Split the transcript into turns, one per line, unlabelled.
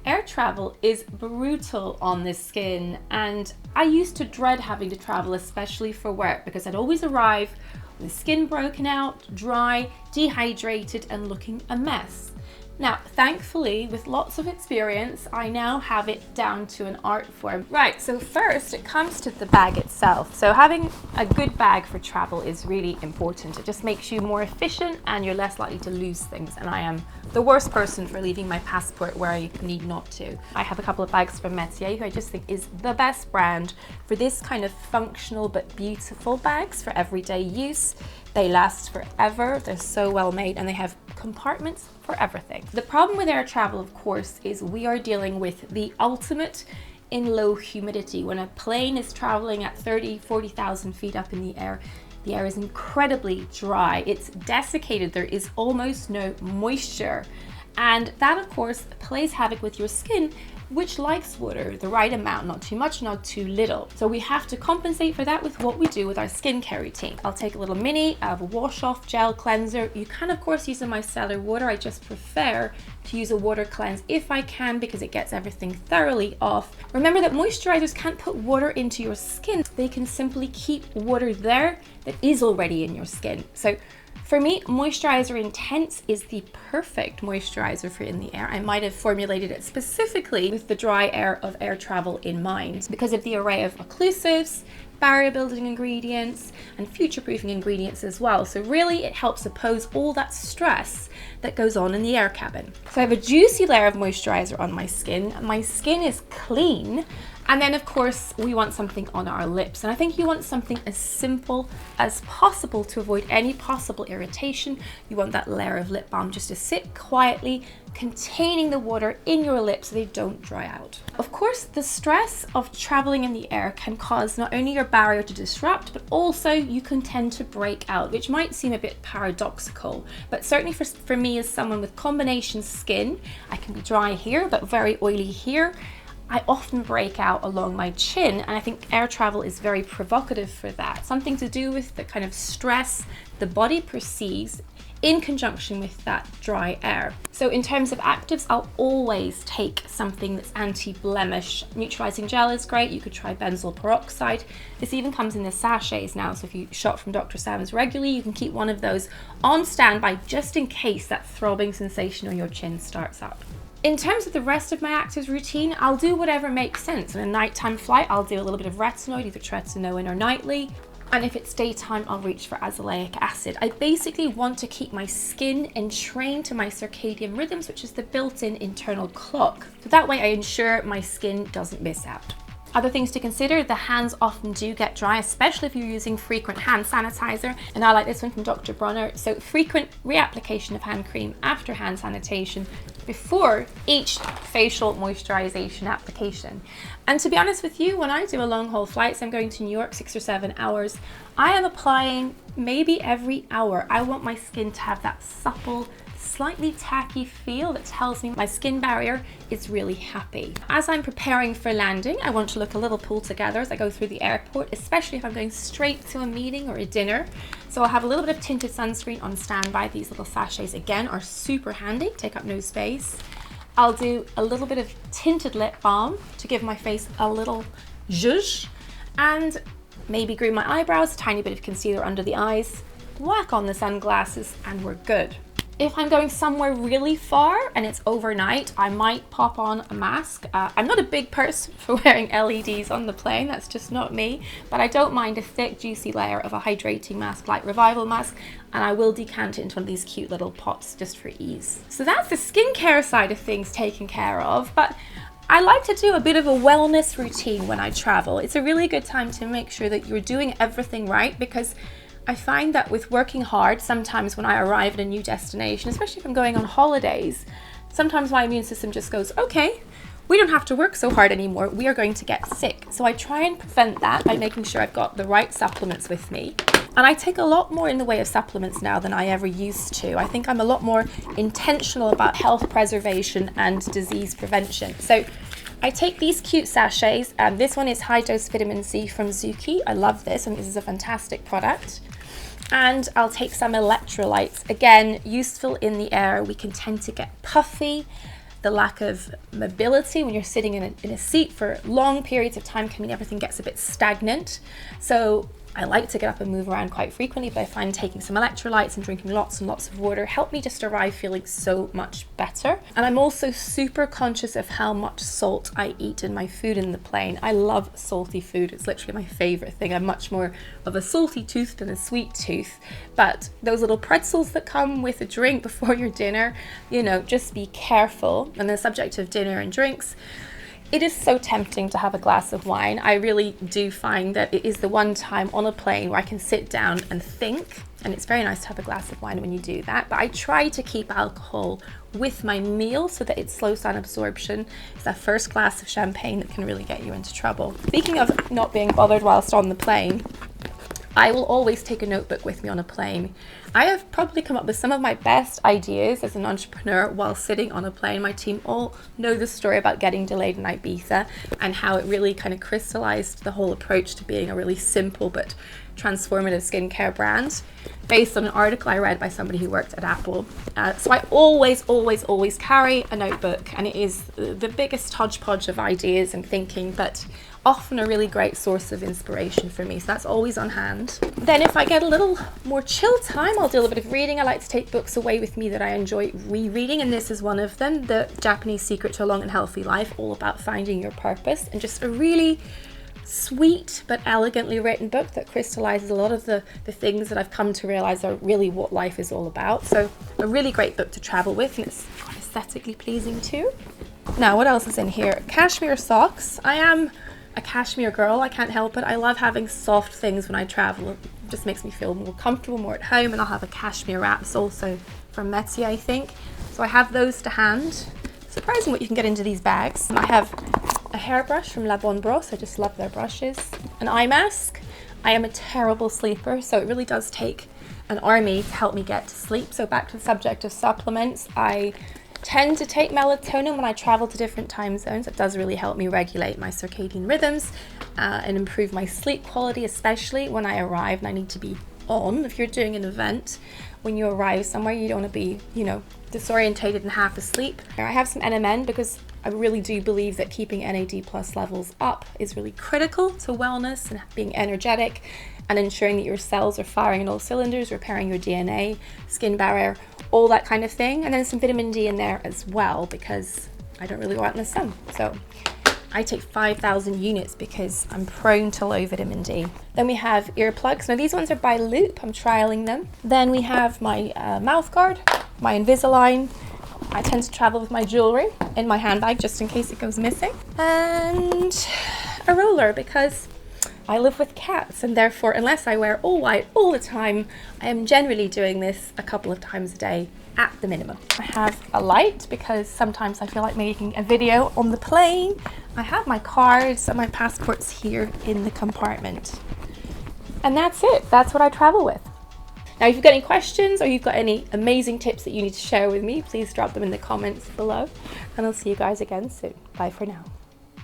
Air travel is brutal on the skin, and I used to dread having to travel, especially for work, because I'd always arrive with the skin broken out, dry, dehydrated, and looking a mess. Now, thankfully, with lots of experience, I now have it down to an art form. Right, so first it comes to the bag itself. So having a good bag for travel is really important. It just makes you more efficient and you're less likely to lose things. And I am the worst person for leaving my passport where I need not to. I have a couple of bags from Metier, who I just think is the best brand for this kind of functional but beautiful bags for everyday use. They last forever, they're so well made, and they have compartments for everything. The problem with air travel, of course, is we are dealing with the ultimate in low humidity. When a plane is traveling at 30, 40,000 feet up in the air is incredibly dry. It's desiccated, there is almost no moisture. And that, of course, plays havoc with your skin, which likes water, the right amount, not too much, not too little. So we have to compensate for that with what we do with our skincare routine. I'll take a little mini of a wash-off gel cleanser. You can, of course, use a micellar water. I just prefer to use a water cleanse if I can, because it gets everything thoroughly off. Remember that moisturizers can't put water into your skin. They can simply keep water there that is already in your skin. So for me, Moisturizer Intense is the perfect moisturizer for in the air. I might have formulated it specifically with the dry air of air travel in mind because of the array of occlusives, barrier building ingredients, and future-proofing ingredients as well. So really it helps oppose all that stress that goes on in the air cabin. So I have a juicy layer of moisturizer on my skin. My skin is clean. And then, of course, we want something on our lips. And I think you want something as simple as possible to avoid any possible irritation. You want that layer of lip balm just to sit quietly, containing the water in your lips so they don't dry out. Of course, the stress of traveling in the air can cause not only your barrier to disrupt, but also you can tend to break out, which might seem a bit paradoxical. But certainly for me as someone with combination skin, I can be dry here, but very oily here. I often break out along my chin, and I think air travel is very provocative for that. Something to do with the kind of stress the body perceives in conjunction with that dry air. So in terms of actives, I'll always take something that's anti-blemish. Neutralizing gel is great. You could try benzoyl peroxide. This even comes in the sachets now, so if you shop from Dr. Sam's regularly, you can keep one of those on standby just in case that throbbing sensation on your chin starts up. In terms of the rest of my actives routine, I'll do whatever makes sense. On a nighttime flight, I'll do a little bit of retinoid, either tretinoin or nightly. And if it's daytime, I'll reach for azelaic acid. I basically want to keep my skin entrained to my circadian rhythms, which is the built-in internal clock. So that way I ensure my skin doesn't miss out. Other things to consider, the hands often do get dry, especially if you're using frequent hand sanitizer. And I like this one from Dr. Bronner. So frequent reapplication of hand cream after hand sanitation before each facial moisturization application. And to be honest with you, when I do a long haul flight, so I'm going to New York 6 or 7 hours, I am applying maybe every hour. I want my skin to have that supple, slightly tacky feel that tells me my skin barrier is really happy. As I'm preparing for landing, I want to look a little pulled together as I go through the airport, especially if I'm going straight to a meeting or a dinner. So I'll have a little bit of tinted sunscreen on standby. These little sachets again are super handy, take up no space. I'll do a little bit of tinted lip balm to give my face a little zhuzh, and maybe groom my eyebrows, a tiny bit of concealer under the eyes, whack on the sunglasses, and we're good. If I'm going somewhere really far and it's overnight, I might pop on a mask. I'm not a big person for wearing LEDs on the plane, that's just not me, but I don't mind a thick, juicy layer of a hydrating mask like Revival mask, and I will decant it into one of these cute little pots just for ease. So that's the skincare side of things taken care of, but I like to do a bit of a wellness routine when I travel. It's a really good time to make sure that you're doing everything right, because I find that with working hard, sometimes when I arrive at a new destination, especially if I'm going on holidays, sometimes my immune system just goes, okay, we don't have to work so hard anymore, we are going to get sick. So I try and prevent that by making sure I've got the right supplements with me. And I take a lot more in the way of supplements now than I ever used to. I think I'm a lot more intentional about health preservation and disease prevention. So I take these cute sachets, and this one is high dose vitamin C from Zuki. I love this, and this is a fantastic product. And I'll take some electrolytes. Again, useful in the air. We can tend to get puffy. the lack of mobility when you're sitting in a seat for long periods of time can mean everything gets a bit stagnant. So I like to get up and move around quite frequently, but I find taking some electrolytes and drinking lots and lots of water help me just arrive feeling so much better. And I'm also super conscious of how much salt I eat in my food in the plane. I love salty food. It's literally my favorite thing. I'm much more of a salty tooth than a sweet tooth. But those little pretzels that come with a drink before your dinner, you know, just be careful. And the subject of dinner and drinks, it is so tempting to have a glass of wine. I really do find that it is the one time on a plane where I can sit down and think, and it's very nice to have a glass of wine when you do that, but I try to keep alcohol with my meal so that it slows down absorption. It's that first glass of champagne that can really get you into trouble. Speaking of not being bothered whilst on the plane, I will always take a notebook with me on a plane. I have probably come up with some of my best ideas as an entrepreneur while sitting on a plane. My team all know the story about getting delayed in Ibiza and how it really kind of crystallized the whole approach to being a really simple but transformative skincare brand based on an article I read by somebody who worked at Apple. So I always carry a notebook, and it is the biggest hodgepodge of ideas and thinking, but often a really great source of inspiration for me. So that's always on hand. Then if I get a little more chill time, I'll do a little bit of reading. I like to take books away with me that I enjoy rereading, and this is one of them, The Japanese Secret to a Long and Healthy Life, all about finding your purpose, and just a really sweet but elegantly written book that crystallizes a lot of the things that I've come to realize are really what life is all about. So a really great book to travel with, and it's quite aesthetically pleasing too. Now, what else is in here? Cashmere socks. I am a cashmere girl, I can't help it. I love having soft things when I travel. It just makes me feel more comfortable, more at home. And I'll have a cashmere wraps also from Metier, I think. So I have those to hand. Surprising what you can get into these bags. I have a hairbrush from La Bonne Brosse. I just love their brushes. An eye mask. I am a terrible sleeper, so it really does take an army to help me get to sleep. So back to the subject of supplements, I tend to take melatonin when I travel to different time zones. It does really help me regulate my circadian rhythms and improve my sleep quality, especially when I arrive and I need to be on. If you're doing an event, when you arrive somewhere, you don't want to be, you know, disorientated and half asleep. I have some NMN because I really do believe that keeping NAD+ levels up is really critical to wellness and being energetic and ensuring that your cells are firing on all cylinders, repairing your DNA, skin barrier, all that kind of thing. And then some vitamin D in there as well, because I don't really go out in the sun. So I take 5,000 units because I'm prone to low vitamin D. Then we have earplugs. Now these ones are by Loop, I'm trialing them. Then we have my mouth guard, my Invisalign. I tend to travel with my jewelry in my handbag just in case it goes missing. And a roller, because I live with cats, and therefore, unless I wear all white all the time, I am generally doing this a couple of times a day at the minimum. I have a light because sometimes I feel like making a video on the plane. I have my cards and my passports here in the compartment. And that's it. That's what I travel with. Now, if you've got any questions or you've got any amazing tips that you need to share with me, please drop them in the comments below, and I'll see you guys again soon. Bye for now.